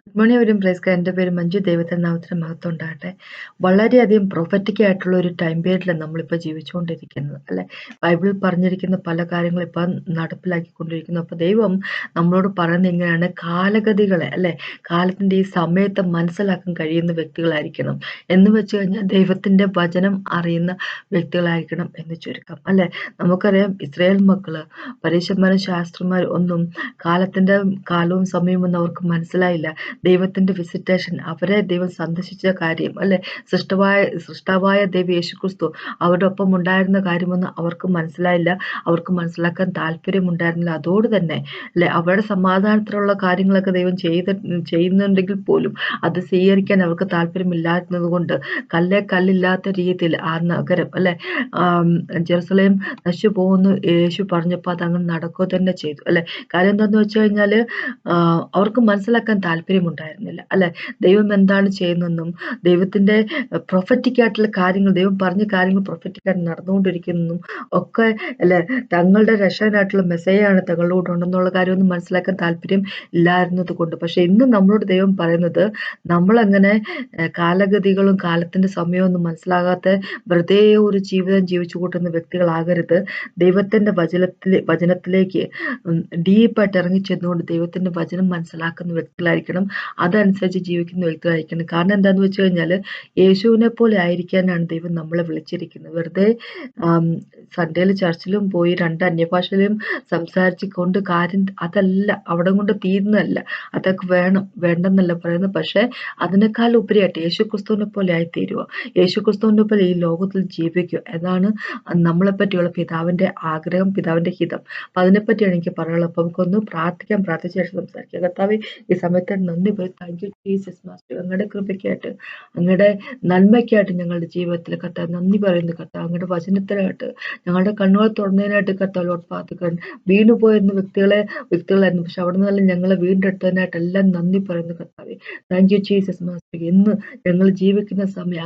Good morning everyone. Praise God. എൻ്റെ പേര് മഞ്ജു. ദൈവത്തിൻ്റെ നാമത്തിന് മഹത്വം ഉണ്ടാകട്ടെ. വളരെയധികം പ്രൊഫറ്റിക് ആയിട്ടുള്ള ഒരു ടൈം പീരീഡിലാണ് നമ്മളിപ്പോൾ ജീവിച്ചുകൊണ്ടിരിക്കുന്നത്, അല്ലേ? ബൈബിളിൽ പറഞ്ഞിരിക്കുന്ന പല കാര്യങ്ങളും ഇപ്പം നടപ്പിലാക്കിക്കൊണ്ടിരിക്കുന്നു. അപ്പോൾ ദൈവം നമ്മളോട് പറയുന്നത് ഇങ്ങനെയാണ്: കാലഗതികളെ, അല്ലേ, കാലത്തിൻ്റെ ഈ സമയത്ത് മനസ്സിലാക്കാൻ കഴിയുന്ന വ്യക്തികളായിരിക്കണം. എന്ന് വെച്ച് കഴിഞ്ഞാൽ ദൈവത്തിൻ്റെ വചനം അറിയുന്ന വ്യക്തികളായിരിക്കണം എന്ന് ചുരുക്കം, അല്ലേ? നമുക്കറിയാം, ഇസ്രായേൽ മക്കള് പരീശന്മാരും ശാസ്ത്രിമാരും ഒന്നും കാലവും സമയവും ഒന്നും അവർക്ക് മനസ്സിലായില്ല. ദൈവത്തിന്റെ വിസിറ്റേഷൻ, അവരെ ദൈവം സന്ദർശിച്ച കാര്യം, അല്ലെ, സൃഷ്ടാവായ ദൈവം യേശുക്രിസ്തു അവരുടെ ഒപ്പം ഉണ്ടായിരുന്ന കാര്യമൊന്നും അവർക്ക് മനസ്സിലായില്ല. അവർക്ക് മനസ്സിലാക്കാൻ താല്പര്യമുണ്ടായിരുന്നില്ല. അതോട് തന്നെ, അല്ലെ, അവരുടെ സമാധാനത്തിലുള്ള കാര്യങ്ങളൊക്കെ ദൈവം ചെയ്യുന്നുണ്ടെങ്കിൽ പോലും അത് സ്വീകരിക്കാൻ അവർക്ക് താല്പര്യമില്ലാത്തത് കൊണ്ട് കല്ലില്ലാത്ത രീതിയിൽ ആ നഗരം, അല്ലെ, ജെറുസലേം നശിച്ചു പോകുന്നു യേശു പറഞ്ഞപ്പോൾ അത് അങ്ങനെ നടക്കുക തന്നെ ചെയ്തു, അല്ലെ? കാര്യം എന്താന്ന് വെച്ച് കഴിഞ്ഞാല് അവർക്ക് മനസ്സിലാക്കാൻ താല്പര്യമുണ്ടായിരുന്നില്ല, അല്ലെ? ദൈവം എന്താണ് ചെയ്യുന്നതെന്നും ദൈവത്തിന്റെ പ്രൊഫറ്റിക് ആയിട്ടുള്ള കാര്യങ്ങൾ, ദൈവം പറഞ്ഞ കാര്യങ്ങൾ പ്രൊഫറ്റിക് ആയിട്ട് നടന്നുകൊണ്ടിരിക്കുന്നതും ഒക്കെ, അല്ലെ, തങ്ങളുടെ രക്ഷകനായിട്ടുള്ള മെസ്സയാണ് തങ്ങളുടെ കൂടെ ഉണ്ടെന്നുള്ള കാര്യമൊന്നും മനസ്സിലാക്കാൻ താല്പര്യം ഇല്ലായിരുന്നത് കൊണ്ട്. പക്ഷെ ഇന്ന് നമ്മളോട് ദൈവം പറയുന്നത്, നമ്മളങ്ങനെ കാലഗതികളും കാലത്തിന്റെ സമയവും ഒന്നും മനസ്സിലാകാത്ത വെറുതെ ഒരു ജീവിതം ജീവിച്ചു കൂട്ടുന്ന വ്യക്തികളാകരുത്. ദൈവത്തിന്റെ വചനത്തിലേക്ക് ഡീപ്പായിട്ട് ഇറങ്ങി ചെന്നുകൊണ്ട് ദൈവത്തിന്റെ വചനം മനസ്സിലാക്കുന്ന വ്യക്തികളായിരിക്കണം. അതനുസരിച്ച് ജീവിക്കുന്ന വ്യക്തികളായിരിക്കണം. കാരണം എന്താന്ന് വെച്ച് കഴിഞ്ഞാല്, യേശുവിനെ പോലെ ആയിരിക്കാനാണ് ദൈവം നമ്മളെ വിളിച്ചിരിക്കുന്നത്. വെറുതെ സൺഡേയിൽ ചർച്ചിലും പോയി രണ്ട് അന്യഭാഷയിലും സംസാരിച്ച് കൊണ്ട് കാര്യം അതല്ല, അവിടെ കൊണ്ട് തീരുന്നതല്ല. അതൊക്കെ വേണ്ടെന്നല്ല പറയുന്നത്. പക്ഷെ അതിനേക്കാൾ ഉപരിയായിട്ട് യേശുക്രിസ്തുവിനെ പോലെ ആയിത്തീരുക, യേശുക്രിസ്തുവിനെ പോലെ ഈ ലോകത്തിൽ ജീവിക്കുക, അതാണ് നമ്മളെ പറ്റിയുള്ള പിതാവിന്റെ ആഗ്രഹം, പിതാവിന്റെ ഹിതം. അപ്പൊ അതിനെപ്പറ്റിയാണ് എനിക്ക് പറയാനുള്ളത്. അപ്പൊ നമുക്കൊന്ന് പ്രാർത്ഥിക്കാം. പ്രാർത്ഥിച്ച ശേഷം സംസാരിക്കാം. കർത്താവേ, ഈ സമയത്ത് നന്ദി പോയി. Thank you Jesus master. അങ്ങയുടെ കൃപയ്ക്കായിട്ട്, അങ്ങയുടെ നന്മയ്ക്കായിട്ട് ഞങ്ങളുടെ ജീവിതത്തിൽ കർത്താവ് നന്ദി പറയുന്നു. കർത്താവ്, അങ്ങയുടെ വചനത്തിനായിട്ട്, ഞങ്ങളുടെ കണ്ണുകൾ തുറന്നതിനായിട്ട് കർത്താവ് ലോർഡ് പാത്തുക്കാൻ വീണുപോയിരുന്ന വ്യക്തികളായിരുന്നു. പക്ഷെ അവിടെ നിന്നെല്ലാം ഞങ്ങളെ വീണ്ടെടുത്തതിനായിട്ട് എല്ലാം നന്ദി പറയുന്നു. കർത്താവേ, താങ്ക് യു ജീസസ് മാസ്റ്റർ. ഇന്ന് ഞങ്ങൾ ജീവിക്കുന്ന സമയം,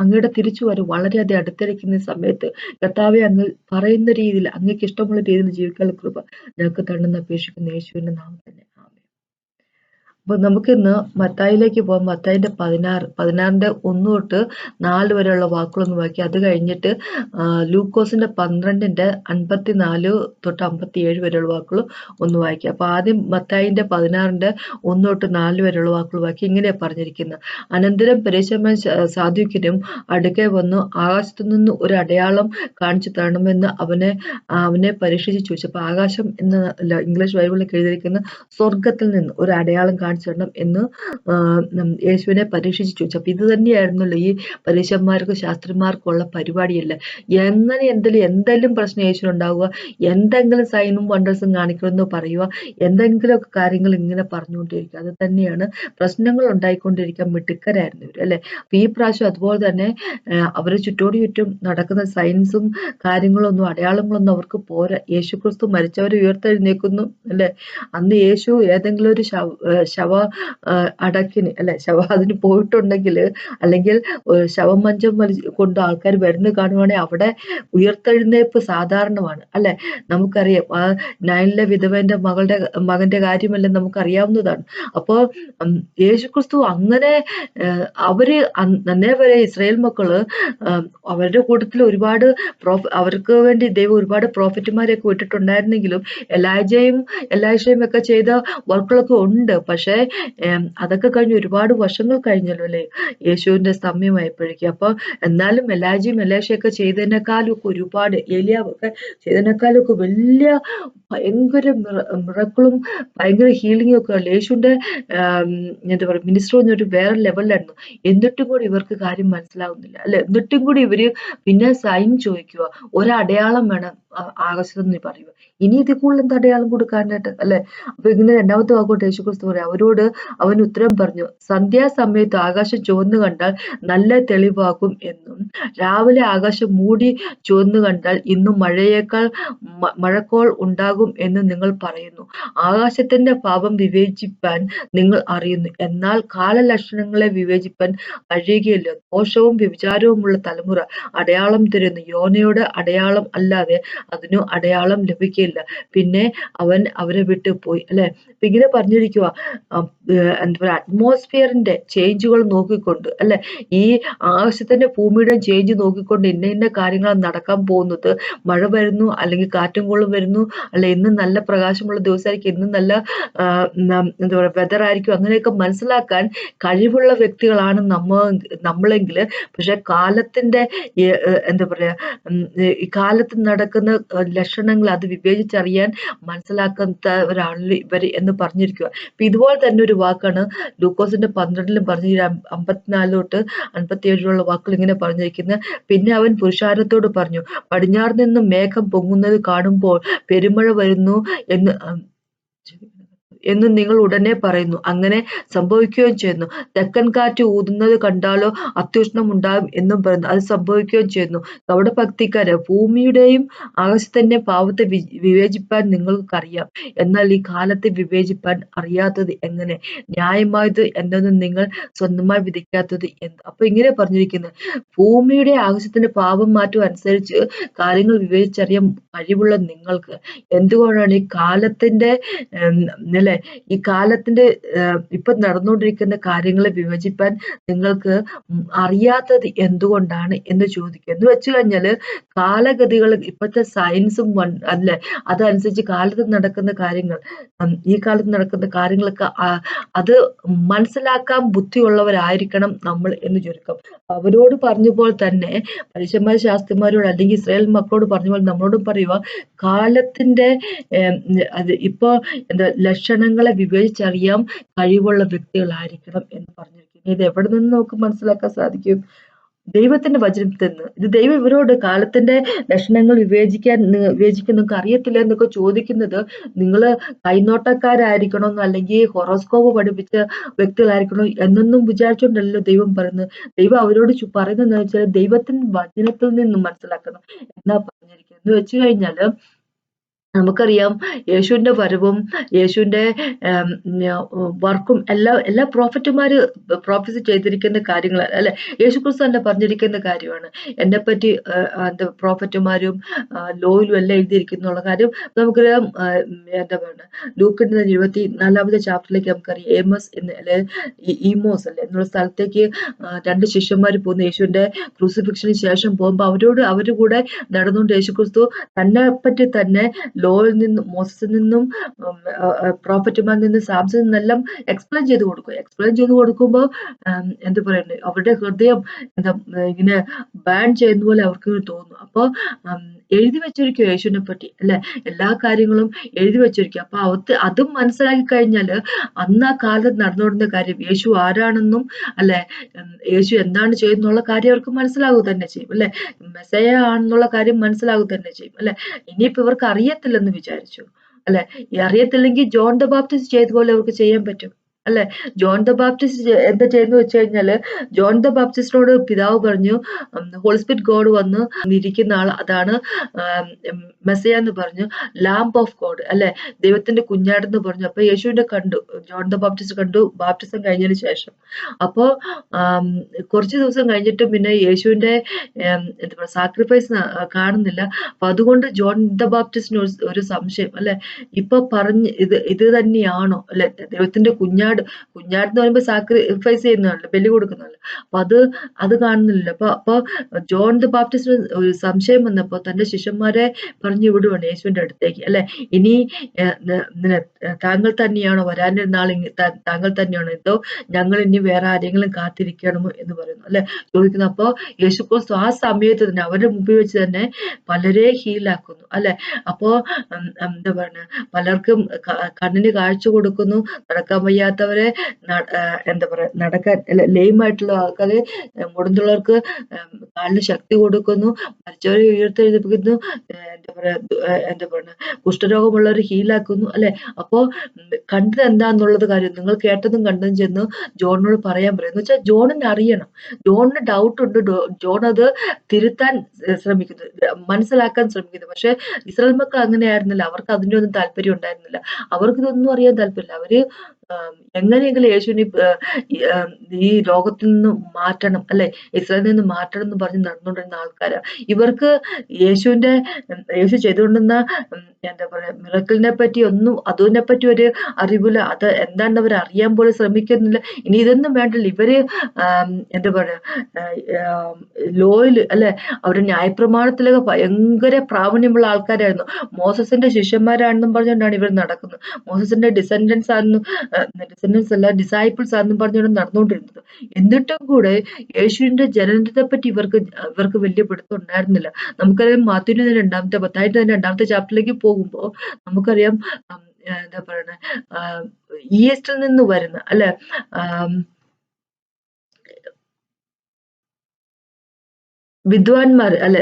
അങ്ങയുടെ തിരിച്ചു വരും വളരെയധികം അടുത്തിരിക്കുന്ന സമയത്ത് കർത്താവെ, അങ്ങ് പറയുന്ന രീതിയിൽ, അങ്ങേക്ക് ഇഷ്ടമുള്ള രീതിയിൽ ജീവിക്കാനുള്ള കൃപ ഞങ്ങൾക്ക് തന്നെന്ന് അപേക്ഷിക്കുന്ന യേശുവിന്റെ നാമത്തിൽ തന്നെ. ആമേൻ. അപ്പൊ നമുക്കിന്ന് മത്തായിലേക്ക് പോകാം. മത്തായിന്റെ 16 1 തൊട്ട് 4 വരെയുള്ള വാക്കുകളൊന്ന് വായിക്കാം. അത് കഴിഞ്ഞിട്ട് ലൂക്കോസിന്റെ 12 54 തൊട്ട് 57 വരെയുള്ള വാക്കുകൾ ഒന്ന് വായിക്കാം. അപ്പൊ ആദ്യം മത്തായിന്റെ 16 1 തൊട്ട് 4 വരെയുള്ള വാക്കുകൾ വായിക്കാം. ഇങ്ങനെയാ പറഞ്ഞിരിക്കുന്നത്: അനന്തരം പരീശന്മാരും സാദുക്യരും അടുക്കെ വന്നു ആകാശത്തു നിന്ന് ഒരു അടയാളം കാണിച്ചു തരണമെന്ന് അവനെ പരീക്ഷിച്ച് ചോദിച്ചു. അപ്പൊ ആകാശം എന്ന് ഇംഗ്ലീഷ് ബൈബിളിൽ എഴുതിയിരിക്കുന്ന സ്വർഗത്തിൽ നിന്ന് ഒരു അടയാളം കാണിച്ചു തരണം എന്ന് യേശുവിനെ പരീക്ഷിച്ച് ചോദിച്ചു. അപ്പൊ ഇത് തന്നെയായിരുന്നല്ലോ ഈ പരീശന്മാർക്കും ശാസ്ത്രിമാർക്കും ഉള്ള പരിപാടിയല്ല. എങ്ങനെ എന്തെങ്കിലും പ്രശ്നം യേശുവിനുണ്ടാവുക, എന്തെങ്കിലും സൈനും വണ്ടേഴ്സും കാണിക്കണമെന്ന് പറയുക, എന്തെങ്കിലുമൊക്കെ കാര്യങ്ങൾ ഇങ്ങനെ പറഞ്ഞുകൊണ്ടിരിക്കുക. അത് തന്നെയാണ്, പ്രശ്നങ്ങൾ ഉണ്ടായിക്കൊണ്ടിരിക്കാൻ മിടുക്കരായിരുന്നു ഇവർ, അല്ലെ? അപ്പൊ ഈ പ്രാവശ്യം അതുപോലെ തന്നെ അവരെ ചുറ്റും നടക്കുന്ന സയൻസും കാര്യങ്ങളൊന്നും, അടയാളങ്ങളൊന്നും അവർക്ക് പോരാ. യേശുക്രിസ്തു മരിച്ചവരെ ഉയർത്തെഴുന്നേക്കുന്നു, അല്ലെ? അന്ന് യേശു ഏതെങ്കിലും ഒരു ശവ അടക്കിന്, അല്ലെ, അതിന് പോയിട്ടുണ്ടെങ്കിൽ, അല്ലെങ്കിൽ ശവമഞ്ചം കൊണ്ട് ആൾക്കാർ വരുന്ന കാണുവാണെങ്കിൽ അവിടെ ഉയർത്തെഴുന്നേൽപ്പ് സാധാരണമാണ്, അല്ലെ? നമുക്കറിയാം, ആ നയനിലെ വിധവന്റെ മകന്റെ കാര്യമെല്ലാം നമുക്കറിയാവുന്നതാണ്. അപ്പോ യേശുക്രിസ്തു അങ്ങനെ അവര് അന്നേ വരെ ഇസ്രായേൽ മക്കള് അവരുടെ കൂട്ടത്തിൽ ഒരുപാട് അവർക്ക് വേണ്ടി ദൈവം ഒരുപാട് പ്രോഫറ്റുമാരെയൊക്കെ വിട്ടിട്ടുണ്ടായിരുന്നെങ്കിലും എലൈഷയും ഒക്കെ ചെയ്ത വർക്കുകളൊക്കെ ഉണ്ട്. പക്ഷെ അതൊക്കെ കഴിഞ്ഞ് ഒരുപാട് വർഷങ്ങൾ കഴിഞ്ഞല്ലോ, അല്ലെ, യേശുവിന്റെ സമയമായപ്പോഴേക്കും. അപ്പൊ എന്നാലും എലൈഷയൊക്കെ ചെയ്തതിനേക്കാളും ഒക്കെ ഒരുപാട്, ഏലിയാവൊക്കെ ചെയ്തതിനേക്കാളും ഒക്കെ വലിയ ഭയങ്കര മിറക്കിളും ഭയങ്കര ഹീലിംഗും ഒക്കെ അല്ലേ യേശുവിന്റെ എന്താ പറയുക, മിനിസ്റ്റർ ഒരു വേറെ ലെവലിലായിരുന്നു. എന്നിട്ടും കൂടി ഇവർക്ക് കാര്യം മനസ്സിലാവുന്നില്ല, അല്ലെ? എന്നിട്ടും കൂടി ഇവര് പിന്നെ സൈൻ ചോദിക്കുക, ഒരടയാളം വേണം ആകാശത്തെന്ന് പറയുക. ഇനി ഇതിൽ കൂടുതൽ എന്താ അടയാളം കൊടുക്കാനായിട്ട്, അല്ലെ? അപ്പൊ ഇങ്ങനെ രണ്ടാമത്തെ വാക്കോട്ട് യേശുക്രിസ്തു പറയാം. അവൻ ഉത്തരം പറഞ്ഞു: സന്ധ്യാസമയത്ത് ആകാശം ചുവന്നു കണ്ടാൽ നല്ല തെളിവാകും എന്നും, രാവിലെ ആകാശം മൂടി ചുവന്നു കണ്ടാൽ ഇന്നും മഴക്കോൾ ഉണ്ടാകും എന്നും നിങ്ങൾ പറയുന്നു. ആകാശത്തിന്റെ പാപം വിവേചിപ്പാൻ നിങ്ങൾ അറിയുന്നു, എന്നാൽ കാലലക്ഷണങ്ങളെ വിവേചിപ്പാൻ കഴിയുകയില്ല. ദോഷവും വ്യഭിചാരവുമുള്ള തലമുറ അടയാളം തരുന്നു. യോനയുടെ അടയാളം അല്ലാതെ അതിനു അടയാളം ലഭിക്കില്ല. ഇല്ല. പിന്നെ അവൻ അവരെ വിട്ട് പോയി അല്ലെ. അപ്പൊ ഇങ്ങനെ പറഞ്ഞിരിക്കുക, എന്താ പറയുക, അറ്റ്മോസ്ഫിയറിന്റെ ചേഞ്ചുകൾ നോക്കിക്കൊണ്ട് അല്ലെ, ഈ ആകാശത്തിന്റെ ഭൂമിയുടെ ചേഞ്ച് നോക്കിക്കൊണ്ട് ഇന്ന ഇന്ന കാര്യങ്ങളാണ് നടക്കാൻ പോകുന്നത്. മഴ വരുന്നു, അല്ലെങ്കിൽ കാറ്റും കോളും വരുന്നു, അല്ലെ ഇന്ന് നല്ല പ്രകാശമുള്ള ദിവസമായിരിക്കും, ഇന്ന് നല്ല എന്താ പറയുക വെതർ ആയിരിക്കും, അങ്ങനെയൊക്കെ മനസ്സിലാക്കാൻ കഴിവുള്ള വ്യക്തികളാണ് നമ്മളെങ്കിൽ, പക്ഷെ കാലത്തിന്റെ എന്താ പറയാ ഈ കാലത്ത് നടക്കുന്ന ലക്ഷണങ്ങൾ അത് വിവേചിച്ചറിയാൻ മനസ്സിലാക്കാത്തവരാണ് ഇവർ എന്ന് പറഞ്ഞിരിക്കുക. അപ്പൊ ഇതുപോലെ തന്നെ ഒരു വാക്കാണ് ലൂക്കോസിന്റെ 12-ലും പറഞ്ഞ 54 തൊട്ട് 57 വാക്കുകൾ ഇങ്ങനെ പറഞ്ഞിരിക്കുന്നത്. പിന്നെ അവൻ പുരുഷാരത്തോട് പറഞ്ഞു, പടിഞ്ഞാറ് നിന്നും മേഘം പൊങ്ങുന്നത് കാണുമ്പോൾ പെരുമഴ വരുന്നു എന്ന് എന്ന് നിങ്ങൾ ഉടനെ പറയുന്നു. അങ്ങനെ സംഭവിക്കുകയും ചെയ്യുന്നു. തെക്കൻ കാറ്റ് ഊതുന്നത് കണ്ടാലോ അത്യുഷ്ണം ഉണ്ടാകും എന്നും പറയുന്നു. അത് സംഭവിക്കുകയും ചെയ്യുന്നു. കപടഭക്തിക്കാരെ, ഭൂമിയുടെയും ആകാശത്തിന്റെയും പാവത്തെ വിവേചിപ്പാൻ നിങ്ങൾക്കറിയാം. എന്നാൽ ഈ കാലത്തെ വിവേചിപ്പാൻ അറിയാത്തത് എങ്ങനെ? ന്യായമായത് എന്തെന്ന് നിങ്ങൾ സ്വന്തമായി വിധിക്കാത്തത് എന്ത്? അപ്പൊ ഇങ്ങനെ പറഞ്ഞിരിക്കുന്നത്, ഭൂമിയുടെ ആകാശത്തിന്റെ പാപം മാറ്റം അനുസരിച്ച് കാര്യങ്ങൾ വിവേചിച്ചറിയാൻ കഴിവുള്ള നിങ്ങൾക്ക് എന്തുകൊണ്ടാണ് ഈ കാലത്തിന്റെ അല്ലെ, ഈ കാലത്തിന്റെ ഇപ്പൊ നടന്നുകൊണ്ടിരിക്കുന്ന കാര്യങ്ങളെ വിഭജിപ്പാൻ നിങ്ങൾക്ക് അറിയാത്തത് എന്തുകൊണ്ടാണ് എന്ന് ചോദിക്കുക. എന്ന് വെച്ച് കഴിഞ്ഞാല് കാലഗതികൾ ഇപ്പോഴത്തെ സയൻസും അല്ലെ, അതനുസരിച്ച് കാലത്ത് നടക്കുന്ന കാര്യങ്ങൾ, ഈ കാലത്ത് നടക്കുന്ന കാര്യങ്ങളൊക്കെ അത് മനസ്സിലാക്കാൻ ബുദ്ധിയുള്ളവരായിരിക്കണം നമ്മൾ എന്ന് ചുരുക്കം. അവരോട് പറഞ്ഞപ്പോൾ തന്നെ പരീശന്മാർ ശാസ്ത്രിമാരോട് അല്ലെങ്കിൽ ഇസ്രായേൽ മക്കളോട് പറഞ്ഞപ്പോൾ നമ്മളോടും പറയുക, കാലത്തിന്റെ അത് ഇപ്പൊ എന്താ ലക്ഷണങ്ങളെ വിവേചിച്ചറിയാൻ കഴിവുള്ള വ്യക്തികളായിരിക്കണം എന്ന് പറഞ്ഞിരിക്കുന്നത്. ഇത് എവിടെ നിന്ന് നമുക്ക് മനസ്സിലാക്കാൻ സാധിക്കും? ദൈവത്തിന്റെ വചനത്തിൽ നിന്ന്. ഇത് ദൈവം ഇവരോട് കാലത്തിന്റെ ലക്ഷണങ്ങൾ വിവേചിക്കാൻ നിങ്ങൾക്ക് അറിയത്തില്ല എന്നൊക്കെ ചോദിക്കുന്നത് നിങ്ങൾ കൈനോട്ടക്കാരായിരിക്കണമെന്നോ അല്ലെങ്കിൽ ഹൊറോസ്കോപ്പ് പഠിപ്പിച്ച വ്യക്തികളായിരിക്കണോ എന്നൊന്നും വിചാരിച്ചുകൊണ്ടല്ലോ ദൈവം പറയുന്നത്. ദൈവം അവരോട് പറയുന്നത് എന്താ വെച്ചാൽ ദൈവത്തിന്റെ വചനത്തിൽ നിന്നും മനസ്സിലാക്കണം എന്നാ പറഞ്ഞിരിക്കുന്നത്. എന്ന് വെച്ച് കഴിഞ്ഞാല് നമുക്കറിയാം യേശുവിന്റെ വരവും യേശുവിന്റെ വർക്കും എല്ലാ പ്രോഫറ്റുമാര് പ്രോഫസി ചെയ്തിരിക്കുന്ന കാര്യങ്ങൾ അല്ലെ, യേശുക്രിസ്തു തന്നെ പറഞ്ഞിരിക്കുന്ന കാര്യമാണ്. എന്നെ പറ്റി എന്താ പ്രോഫറ്റുമാരും ലോയിലും എല്ലാം എഴുതിയിരിക്കുന്നുള്ള കാര്യം നമുക്കറിയാം. എന്താ പറയുക, ലൂക്കിന്റെ 24-ാമത്തെ ചാപ്റ്ററിലേക്ക് നമുക്കറിയാം, ഏമസ് എന്ന് അല്ലെ ഈമോസ് അല്ലെ എന്നുള്ള സ്ഥലത്തേക്ക് 2 ശിഷ്യന്മാർ പോകുന്ന യേശുവിന്റെ ക്രൂസിഫിക്ഷന് ശേഷം പോകുമ്പോൾ അവരുടെ കൂടെ നടന്നുകൊണ്ട് യേശുക്രിസ്തു തന്നെ പറ്റി തന്നെ ലോയിൽ നിന്നും മോസസിൽ നിന്നും പ്രോഫറ്റുമാരിൽ നിന്നും സാംസണിൽ നിന്നെല്ലാം എക്സ്പ്ലെയിൻ ചെയ്ത് കൊടുക്കുമ്പോൾ എന്താ പറയുന്നത്, അവരുടെ ഹൃദയം എന്താ ഇങ്ങനെ ബാൻ ചെയ്യുന്ന പോലെ അവർക്ക് തോന്നും. അപ്പോൾ എഴുതി വെച്ചിരിക്കും യേശുവിനെ പറ്റി അല്ലെ, എല്ലാ കാര്യങ്ങളും എഴുതി വെച്ചിരിക്കും. അപ്പൊ അതും മനസ്സിലാക്കി കഴിഞ്ഞാല് അന്ന് ആ കാലത്ത് നടന്നുകൊണ്ടിരുന്ന കാര്യം, യേശു ആരാണെന്നും അല്ലെ യേശു എന്താണ് ചെയ്യുന്നുള്ള കാര്യം അവർക്ക് മനസ്സിലാവുക തന്നെ ചെയ്യും അല്ലെ, മെസ്സയ ആണെന്നുള്ള കാര്യം മനസ്സിലാവുക തന്നെ ചെയ്യും അല്ലെ. ഇനിയിപ്പോ ഇവർക്ക് അറിയത്തില്ലെന്ന് വിചാരിച്ചു അല്ലെ, അറിയത്തില്ലെങ്കിൽ ജോൺ ദ ബാപ്റ്റിസ്റ്റ് ചെയ്ത പോലെ അവർക്ക് ചെയ്യാൻ പറ്റും അല്ലെ. ജോൺ ദ ബാപ്റ്റിസ്റ്റ് എന്താ ചെയ്യുന്ന വെച്ച് കഴിഞ്ഞാല്, ജോൺ ദ ബാപ്റ്റിസ്റ്റിനോട് പിതാവ് പറഞ്ഞു, ഹോളി സ്പിരിറ്റ് ഗോഡ് വന്ന് ഇരിക്കുന്ന ആൾ അതാണ് മെസ്സയ എന്ന് പറഞ്ഞു, ലാംബ് ഓഫ് ഗോഡ് അല്ലെ, ദൈവത്തിന്റെ കുഞ്ഞാടെന്ന് പറഞ്ഞു. അപ്പൊ യേശുവിന്റെ കണ്ടു, ജോൺ ദ ബാപ്റ്റിസ്റ്റ് കണ്ടു ബാപ്റ്റിസം കഴിഞ്ഞതിന് ശേഷം. അപ്പോ കുറച്ച് ദിവസം കഴിഞ്ഞിട്ടും പിന്നെ യേശുവിന്റെ എന്താ പറയുക സാക്രിഫൈസ് കാണുന്നില്ല. അപ്പൊ അതുകൊണ്ട് ജോൺ ദ ബാപ്റ്റിസ്റ്റിന് ഒരു സംശയം അല്ലെ, ഇപ്പൊ പറഞ്ഞ് ഇത് തന്നെയാണോ അല്ലെ, ദൈവത്തിന്റെ കുഞ്ഞാട് എന്ന് പറയുമ്പോൾ സാക്രിഫൈസ് ചെയ്യുന്നതാണല്ലോ, ബലി കൊടുക്കുന്നതല്ലോ. അപ്പൊ അത് കാണുന്നില്ല. അപ്പൊ ജോൺ ദ ബാപ്റ്റിസ്റ്റിന് ഒരു സംശയം വന്നപ്പോ തന്റെ ശിഷ്യന്മാരെ പറഞ്ഞു വിടുവാണ് യേശുവിന്റെ അടുത്തേക്ക് അല്ലെ, ഇനി താങ്കൾ തന്നെയാണോ വരാനിരുന്ന ആൾ, താങ്കൾ തന്നെയാണോ, എന്തോ ഞങ്ങൾ ഇനി വേറെ ആരെങ്കിലും കാത്തിരിക്കണമോ എന്ന് പറയുന്നു അല്ലെ ചോദിക്കുന്നു. അപ്പൊ യേശുക്രിസ്തു ആ സമയത്ത് തന്നെ അവരുടെ മുമ്പിൽ വെച്ച് തന്നെ പലരെ ഹീലാക്കുന്നു അല്ലെ. അപ്പോ എന്താ പറയുക, പലർക്കും കണ്ണിന് കാഴ്ച കൊടുക്കുന്നു, നടക്കാൻ വയ്യാത്തവരെ എന്താ പറയാ നടക്കാൻ ലെയിമായിട്ടുള്ള ആൾക്കാരെ, മുടന്തുള്ളവർക്ക് കാലിന് ശക്തി കൊടുക്കുന്നു, മരിച്ചവരെ ഉയർത്തെഴുതിപ്പിക്കുന്നു, എന്താ പറയുക കുഷ്ഠരോഗമുള്ളവർ ഹീലാക്കുന്നു അല്ലെ. അപ്പോ കണ്ടത് എന്താന്നുള്ളത് കാര്യം നിങ്ങൾ കേട്ടതും കണ്ടതും ചെന്ന് ജോണിനോട് പറയാൻ പറയും. എന്ന് വെച്ചാൽ ജോണിന് അറിയണം, ജോണിന് ഡൗട്ട് ഉണ്ട്, ജോൺ അത് തിരുത്താൻ ശ്രമിക്കുന്നു, മനസ്സിലാക്കാൻ ശ്രമിക്കുന്നു. പക്ഷെ ഇസ്രായേൽ മക്കൾ അങ്ങനെയായിരുന്നില്ല, അവർക്ക് അതിന്റെ ഒന്നും താല്പര്യം ഉണ്ടായിരുന്നില്ല, അവർക്ക് ഇതൊന്നും അറിയാൻ താല്പര്യമില്ല. അവര് എങ്ങനെയെങ്കിലും യേശുവിനെ ഈ ലോകത്തിൽ നിന്ന് മാറ്റണം, അല്ലെ, ഇസ്രായേലിൽ നിന്ന് മാറ്റണം എന്ന് പറഞ്ഞ് നടന്നുകൊണ്ടിരുന്ന ആൾക്കാരാ. ഇവർക്ക് യേശുവിന്റെ യേശു ചെയ്തുകൊണ്ടിരുന്ന എന്താ പറയാ മിറക്കിളിനെ പറ്റി ഒന്നും അതിനെ പറ്റി ഒരു അറിവില്ല. അത് എന്താണെന്ന് അവർ അറിയാൻ പോലും ശ്രമിക്കുന്നില്ല. ഇനി ഇതൊന്നും വേണ്ടല്ലോ. ഇവര് എന്താ പറയാ ലോയില്, അല്ലെ, അവരുടെ ന്യായപ്രമാണത്തിലൊക്കെ ഭയങ്കര പ്രാവീണ്യമുള്ള ആൾക്കാരായിരുന്നു. മോസസിന്റെ ശിഷ്യന്മാരാണെന്നും പറഞ്ഞുകൊണ്ടാണ് ഇവർ നടക്കുന്നത്. മോസസിന്റെ ഡിസെൻഡൻസ് ആണെന്നും ഡിസെൻഡൻസ് അല്ല, ഡിസൈപ്പിൾസ് ആണെന്നും പറഞ്ഞുകൊണ്ട് നടന്നുകൊണ്ടിരുന്നത്. എന്നിട്ടും കൂടെ യേശുവിന്റെ ജനനത്തെ പറ്റി ഇവർക്ക് വലിയ പിടുത്തം ഉണ്ടായിരുന്നില്ല. നമുക്കറിയാം മാത്യുവിന്റെ മത്തായിയുടെ രണ്ടാമത്തെ ചാപ്റ്ററിലേക്ക് പോകുമ്പോൾ നമുക്കറിയാം എന്താ പറയണേ, ഈസ്റ്റിൽ നിന്ന് വരുന്ന, അല്ലെ, വിദ്വാൻമാർ, അല്ലെ,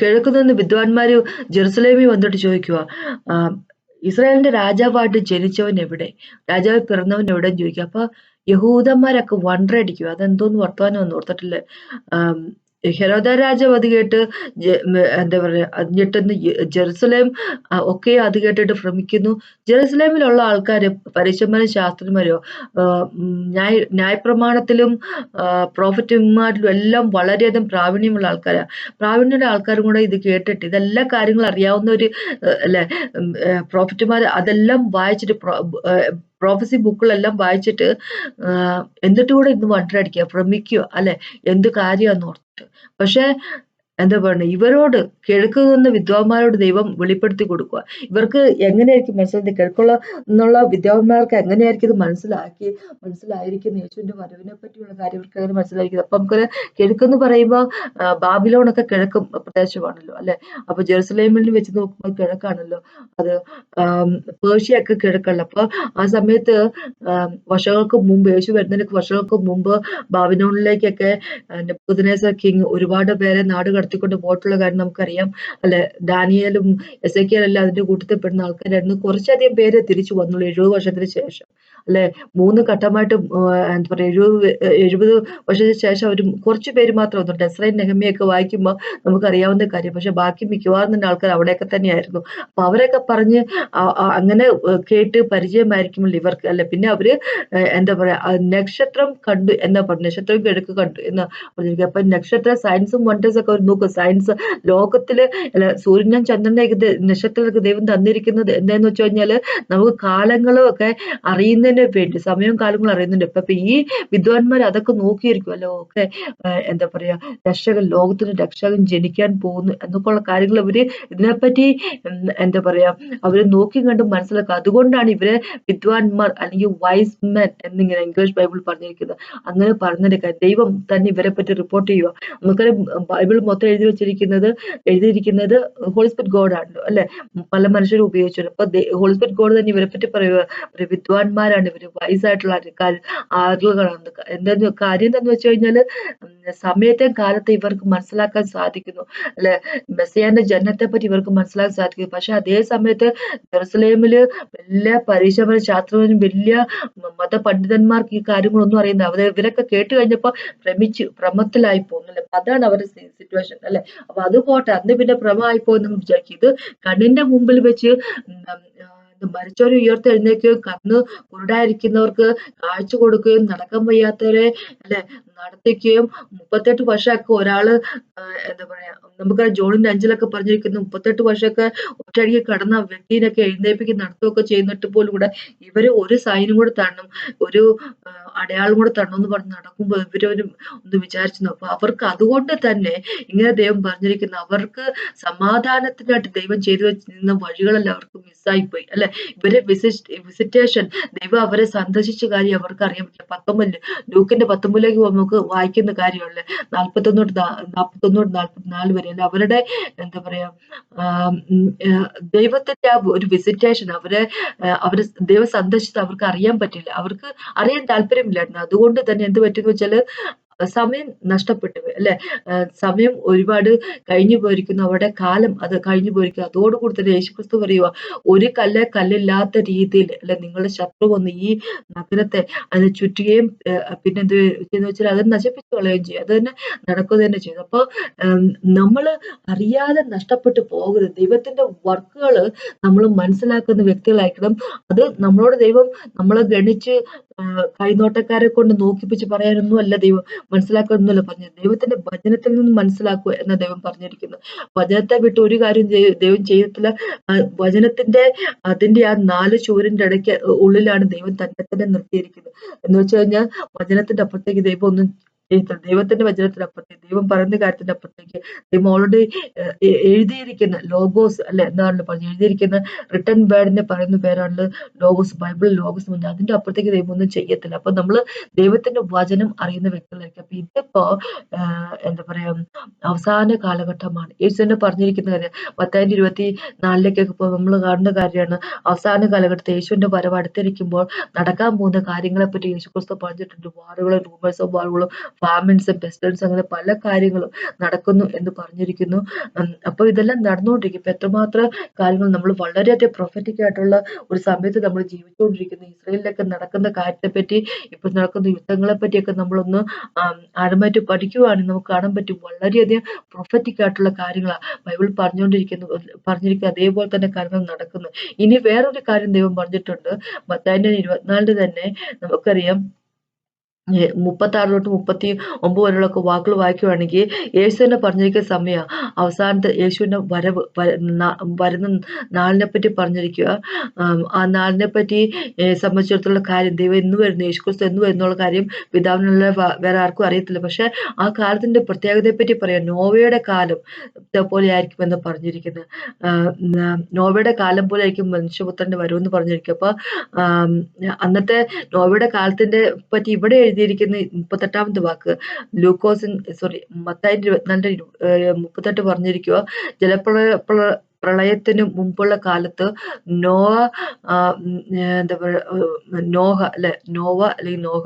കിഴക്ക് നിന്ന് വിദ്വാൻമാര് ജെറുസലേമിൽ വന്നിട്ട് ചോദിക്കുക, ഇസ്രായേലിന്റെ രാജാവായിട്ട് ജനിച്ചവൻ എവിടെ, രാജാവ് പിറന്നവൻ എവിടെയെന്ന് ചോദിക്കുക. അപ്പൊ യഹൂദന്മാരൊക്കെ വണ്ടറടിക്കുക, അതെന്തോന്ന് വർത്തമാനം ഓർത്തിട്ടില്ലേ. ഹെരോദ രാജാവ് അത് കേട്ട് എന്താ പറയാ ഞെട്ടുന്ന, ജെറുസലേം ഒക്കെ അത് കേട്ടിട്ട് ഭ്രമിക്കുന്നു. ജെറുസലേമിലുള്ള ആൾക്കാര് പരീശന്മാരും ശാസ്ത്രിമാരോ ന്യായപ്രമാണത്തിലും പ്രോഫറ്റുമാരിലും എല്ലാം വളരെയധികം പ്രാവീണ്യമുള്ള ആൾക്കാരാ. പ്രാവീണ്യമുള്ള ആൾക്കാരും കൂടെ ഇത് കേട്ടിട്ട് ഇതെല്ലാ കാര്യങ്ങളും അറിയാവുന്ന ഒരു അല്ലെ പ്രോഫറ്റുമാർ അതെല്ലാം വായിച്ചിട്ട് പ്രോഫസി ബുക്കുകളെല്ലാം വായിച്ചിട്ട് എന്നിട്ട് കൂടെ ഇന്ന് വണ്ടറടിക്കുക, ഭ്രമിക്കുക, അല്ലെ, എന്ത് കാര്യമാണെന്ന് ഓർത്തിട്ട്. പക്ഷെ എന്താ പറയുക, ഇവരോട് കിഴക്ക് നിന്ന് വിദ്വാന്മാരോട് ദൈവം വെളിപ്പെടുത്തി കൊടുക്കുക. ഇവർക്ക് എങ്ങനെയായിരിക്കും മനസ്സിലാക്കി, കിഴക്കുള്ള എന്നുള്ള വിദ്വാന്മാർക്ക് എങ്ങനെയായിരിക്കും ഇത് മനസ്സിലായിരിക്കും യേശുവിന്റെ വരവിനെ പറ്റിയുള്ള കാര്യം ഇവർക്ക് അങ്ങനെ മനസ്സിലായിരിക്കുന്നത്. അപ്പൊ നമുക്കൊരു കിഴക്കെന്ന് പറയുമ്പോൾ ബാബിലോണൊക്കെ കിഴക്കും പ്രദേശമാണല്ലോ, അല്ലെ. അപ്പൊ ജെറുസലേമിൽ വെച്ച് നോക്കുമ്പോൾ കിഴക്കാണല്ലോ അത്. പേർഷ്യയൊക്കെ കിഴക്കല്ല. അപ്പൊ ആ സമയത്ത് വർഷങ്ങൾക്ക് മുമ്പ്, യേശു വരുന്നതിന് വർഷങ്ങൾക്ക് മുമ്പ് ബാബിലോണിലേക്കൊക്കെ നെബൂഖദ്നേസർ കിങ് ഒരുപാട് പേരെ നാട് കടത്തിക്കൊണ്ട് പോയിട്ടുള്ള കാര്യം നമുക്കറിയാം, അല്ലെ. ദാനിയേലും എസേക്കിയേലും എല്ലാം അതിന്റെ കൂട്ടത്തിൽ പെടുന്ന ആൾക്കാരായിരുന്നു. കുറച്ചധികം പേര് തിരിച്ചു വന്നുള്ളൂ 70 വർഷത്തിന് ശേഷം, അല്ലെ. 3 ഘട്ടമായിട്ട് എന്താ പറയാ 70 വർഷത്തിന് ശേഷം അവർ കുറച്ച് പേര് മാത്രം വന്നിട്ടുണ്ട്. എസ്രയും നെഹമ്യയൊക്കെ വായിക്കുമ്പോൾ നമുക്കറിയാവുന്ന കാര്യം. പക്ഷെ ബാക്കി മിക്കവാറും തന്നെ ആൾക്കാർ അവിടെയൊക്കെ തന്നെയായിരുന്നു. അപ്പൊ അവരൊക്കെ പറഞ്ഞ് അങ്ങനെ കേട്ട് പരിചയമായിരിക്കുമല്ലോ ഇവർക്ക്, അല്ലെ. പിന്നെ അവര് എന്താ പറയാ നക്ഷത്രം കണ്ടു എന്നാ പറഞ്ഞു, നക്ഷത്രം കിഴക്ക് കണ്ടു എന്നാ പറഞ്ഞിരിക്കുക. അപ്പൊ നക്ഷത്ര സയൻസും വണ്ടേഴ്സ് ഒക്കെ അവർ നോക്കും. സയൻസ് ലോകത്തില് സൂര്യനും ചന്ദ്രനെയൊക്കെ നക്ഷത്രങ്ങൾക്ക് ദൈവം തന്നിരിക്കുന്നത് എന്താന്ന് വെച്ച് കഴിഞ്ഞാല് നമുക്ക് കാലങ്ങളും ഒക്കെ അറിയുന്നതിന് വേണ്ടി, സമയവും കാലങ്ങളും അറിയുന്നുണ്ട്. അപ്പൊ ഈ വിദ്വാൻമാർ അതൊക്കെ നോക്കിയിരിക്കുമല്ലോ. ഒക്കെ എന്താ പറയാ ലോകത്തിന് രക്ഷകൻ ജനിക്കാൻ പോകുന്നു എന്നൊക്കെയുള്ള കാര്യങ്ങൾ അവര് ഇതിനെപ്പറ്റി എന്താ പറയാ അവര് നോക്കി കണ്ട് മനസ്സിലാക്കുക. അതുകൊണ്ടാണ് ഇവരെ വിദ്വാൻമാർ അല്ലെങ്കിൽ വൈസ് മെൻ എന്നിങ്ങനെ ഇംഗ്ലീഷ് ബൈബിൾ പറഞ്ഞിരിക്കുന്നത്. അങ്ങനെ പറഞ്ഞെടുക്കാൻ ദൈവം തന്നെ ഇവരെ പറ്റി റിപ്പോർട്ട് ചെയ്യുക. നമുക്കറിയാം ബൈബിൾ മൊത്തം എഴുതിയിരിക്കുന്നത് ഹോളി സ്പിരിറ്റ് ഗോഡ് ആണല്ലോ, അല്ലെ. പല മനുഷ്യരും ഉപയോഗിച്ചിട്ടുണ്ട്. അപ്പൊ ഹോളി സ്പിരിറ്റ് ഗോഡ് തന്നെ ഇവരെ പറ്റി പറയുക, വിദ്വാൻമാരാണ് ഇവര്, വയസ്സായിട്ടുള്ള ആളുകളാണ്. എന്താ കാര്യം എന്താന്ന് വെച്ച് കഴിഞ്ഞാല് സമയത്തെയും കാലത്തെ ഇവർക്ക് മനസ്സിലാക്കാൻ സാധിക്കുന്നു, അല്ലെ. മെസ്സിയാന്റെ ജനനത്തെ പറ്റി ഇവർക്ക് മനസ്സിലാക്കാൻ സാധിക്കുന്നു. പക്ഷെ അതേ സമയത്ത് ജെറുസലേമില് വലിയ പരീക്ഷമാരും ശാസ്ത്രജ്ഞരും വലിയ മതപണ്ഡിതന്മാർക്ക് ഈ കാര്യങ്ങളൊന്നും അറിയുന്നത് ഇവരൊക്കെ കേട്ട് കഴിഞ്ഞപ്പോ ഭ്രമത്തിലായി പോകുന്നില്ല. അതാണ് അവരുടെ സിറ്റുവേഷൻ, അല്ലെ. അപ്പൊ അത് പോട്ടെ, അന്ന് പിന്നെ ഭ്രമമായി പോകുന്നു വിചാരിക്കും. ഇത് കണ്ണിന്റെ മുമ്പിൽ വെച്ച് മരിച്ചവരെ ഉയർത്തെഴുന്നേൽക്കുകയും കണ്ണ് കുരുടായിരിക്കുന്നവർക്ക് കാഴ്ച കൊടുക്കുകയും നടക്കാൻ വയ്യാത്തവരെ, അല്ലെ, നടത്തിക്കുകയും 38 വർഷമൊക്കെ ഒരാള് എന്താ പറയാ നമുക്ക് ജോണിന്റെ 5-ലൊക്കെ പറഞ്ഞിരിക്കുന്നു 38 വർഷമൊക്കെ ഒറ്റയടിക്ക് കടന്ന വ്യക്തിനൊക്കെ എഴുന്നേൽപ്പിക്കും നടത്തുകയൊക്കെ ചെയ്യുന്നിട്ട് പോലും കൂടെ ഇവര് ഒരു സൈനും കൂടെ തരണം, ഒരു അടയാളം കൂടെ തരണം എന്ന് പറഞ്ഞ് നടക്കുമ്പോൾ ഇവരൊരു ഒന്ന് വിചാരിച്ചു നോക്കും. അവർക്ക് അതുകൊണ്ട് തന്നെ ഇങ്ങനെ ദൈവം പറഞ്ഞിരിക്കുന്നു, അവർക്ക് സമാധാനത്തിനായിട്ട് ദൈവം ചെയ്തു വെച്ചിരുന്ന വഴികളെല്ലാം അവർക്ക് മിസ്സായിപ്പോയി, അല്ലെ. ഇവരെ വിസിറ്റേഷൻ ദൈവം അവരെ സന്ദർശിച്ച കാര്യം അവർക്ക് അറിയാൻ പറ്റില്ല. 19 ലൂക്കിന്റെ 19 നമുക്ക് വായിക്കുന്ന കാര്യമല്ലേ, 41-44 വരെ, അല്ലെ. അവരുടെ എന്താ പറയാ ദൈവത്തിന്റെ ആ ഒരു വിസിറ്റേഷൻ അവരെ ദൈവം സന്ദർശിച്ചത് അവർക്ക് അറിയാൻ പറ്റില്ല, അവർക്ക് അറിയാൻ താല്പര്യമില്ലായിരുന്നു. അതുകൊണ്ട് തന്നെ എന്ത് പറ്റുമെന്ന് വെച്ചാല് സമയം നഷ്ടപ്പെട്ടു പോയി അല്ലെ. സമയം ഒരുപാട് കഴിഞ്ഞു പോയിരിക്കുന്നു, അവിടെ കാലം അത് കഴിഞ്ഞു പോയിരിക്കുന്നു. അതോടുകൂടി തന്നെ യേശുക്രിസ്തു പറയുക, ഒരു കല്ല് കല്ലില്ലാത്ത രീതിയിൽ അല്ലെ നിങ്ങളുടെ ശത്രു വന്ന് ഈ നഗരത്തെ അത് ചുറ്റുകയും പിന്നെ എന്ത് ചെയ്യുന്ന വെച്ചാൽ അത് നശിപ്പിച്ചു കളയുകയും ചെയ്യും. അത് തന്നെ നടക്കുക തന്നെ ചെയ്തു. അപ്പൊ നമ്മള് അറിയാതെ നഷ്ടപ്പെട്ടു പോകരുത്. ദൈവത്തിന്റെ വർക്കുകള് നമ്മൾ മനസ്സിലാക്കുന്ന വ്യക്തികളായിരിക്കണം. അത് നമ്മളോട് ദൈവം നമ്മളെ ഗണിച്ച് കൈനോട്ടക്കാരെ കൊണ്ട് നോക്കിപ്പിച്ച് പറയാനൊന്നും അല്ല ദൈവം, മനസ്സിലാക്കാനൊന്നുമല്ല പറഞ്ഞത്. ദൈവത്തിന്റെ വചനത്തിൽ നിന്ന് മനസ്സിലാക്കുക എന്ന ദൈവം പറഞ്ഞിരിക്കുന്നത്. വചനത്തെ വിട്ട് ഒരു കാര്യം ദൈവം ചെയ്യത്തില്ല. വചനത്തിന്റെ അതിന്റെ ആ 4 ചുവരിന്റെ ഇടയ്ക്ക് ഉള്ളിലാണ് ദൈവം തന്നെ തന്നെ നിർത്തിയിരിക്കുന്നത്. എന്ന് വെച്ച് കഴിഞ്ഞാൽ വചനത്തിന്റെ അപ്പുറത്തേക്ക് ദൈവം ഒന്നും ചെയ്യത്തില്ല. ദൈവത്തിന്റെ വചനത്തിനപ്പുറത്തേക്ക്, ദൈവം പറയുന്ന കാര്യത്തിന്റെ അപ്പുറത്തേക്ക് ദൈവം ഓൾറെഡി എഴുതിയിരിക്കുന്ന ലോഗോസ് അല്ലെ, എന്താണല്ലോ പറഞ്ഞു എഴുതിയിരിക്കുന്ന റിട്ടൺ വേർഡിനെ പറയുന്ന പേരാണ് ലോഗോസ്. ബൈബിൾ ലോഗോസ് എന്ന് പറഞ്ഞാൽ അതിന്റെ അപ്പുറത്തേക്ക് ദൈവം ഒന്നും ചെയ്യത്തില്ല. അപ്പൊ നമ്മള് ദൈവത്തിന്റെ വചനം അറിയുന്ന വ്യക്തികളായിരിക്കും. അപ്പൊ ഇതിപ്പോ എന്താ പറയാ, അവസാന കാലഘട്ടമാണ്. യേശു തന്നെ പറഞ്ഞിരിക്കുന്ന കാര്യം മത്തായി 24 ഇപ്പൊ നമ്മൾ കാണുന്ന കാര്യമാണ്. അവസാന കാലഘട്ടത്തിൽ യേശുവിന്റെ വരവ് അടുത്തിരിക്കുമ്പോൾ നടക്കാൻ പോകുന്ന കാര്യങ്ങളെ പറ്റി യേശുക്രിസ്തു പറഞ്ഞിട്ടുണ്ട്. വാറുകളും റൂമേഴ്സും വാറുകളും ഫാമിൻസും പെസ്റ്റൻസും അങ്ങനെ പല കാര്യങ്ങളും നടക്കുന്നു എന്ന് പറഞ്ഞിരിക്കുന്നു. അപ്പൊ ഇതെല്ലാം നടന്നുകൊണ്ടിരിക്കും. ഇപ്പൊ എത്രമാത്രം കാര്യങ്ങൾ നമ്മൾ വളരെയധികം പ്രൊഫറ്റിക് ആയിട്ടുള്ള ഒരു സമയത്ത് നമ്മൾ ജീവിച്ചുകൊണ്ടിരിക്കുന്നു. ഇസ്രായേലിലൊക്കെ നടക്കുന്ന കാര്യത്തെപ്പറ്റി, ഇപ്പൊ നടക്കുന്ന യുദ്ധങ്ങളെ പറ്റിയൊക്കെ നമ്മളൊന്ന് ആഴമായിട്ട് പഠിക്കുവാണെങ്കിൽ നമുക്ക് കാണാൻ പറ്റും. വളരെയധികം പ്രൊഫറ്റിക് ആയിട്ടുള്ള കാര്യങ്ങളാണ് ബൈബിൾ പറഞ്ഞിരിക്കുക. അതേപോലെ തന്നെ കാര്യങ്ങൾ നടക്കുന്നു. ഇനി വേറൊരു കാര്യം ദൈവം പറഞ്ഞിട്ടുണ്ട്. മത്തായി 24 തന്നെ നമുക്കറിയാം 36 തൊട്ട് 39 വരെയുള്ള വാക്കുകൾ വായിക്കുവാണെങ്കിൽ യേശു തന്നെ പറഞ്ഞിരിക്കുന്ന സമയം അവസാനത്തെ യേശുവിന്റെ വരവ് വരുന്ന നാളിനെ പറ്റി പറഞ്ഞിരിക്കുക. ആ നാളിനെ പറ്റി സംബന്ധിച്ചിടത്തോളം കാര്യം ദൈവം എന്ന് വരുന്നു, യേശുക്രിസ്തു എന്ന് വരുന്നുള്ള കാര്യം പിതാവിനുള്ള വേറെ ആർക്കും അറിയത്തില്ല. പക്ഷെ ആ കാലത്തിന്റെ പ്രത്യേകതയെ പറ്റി പറയാം. നോവയുടെ കാലം പോലെ ആയിരിക്കും എന്ന് പറഞ്ഞിരിക്കുന്നത്. നോവയുടെ കാലം പോലെ ആയിരിക്കും മനുഷ്യപുത്രന്റെ വരവെന്ന് പറഞ്ഞിരിക്കും. അപ്പൊ അന്നത്തെ നോവയുടെ കാലത്തിന്റെ പറ്റി ഇവിടെ എഴുതിയിരിക്കുന്ന 38ാമത്തെ വാക്ക് മത്തായി 24 38 പറഞ്ഞിരിക്കുക. പ്രളയത്തിന് മുമ്പുള്ള കാലത്ത് നോഹ അല്ലെങ്കിൽ നോഹ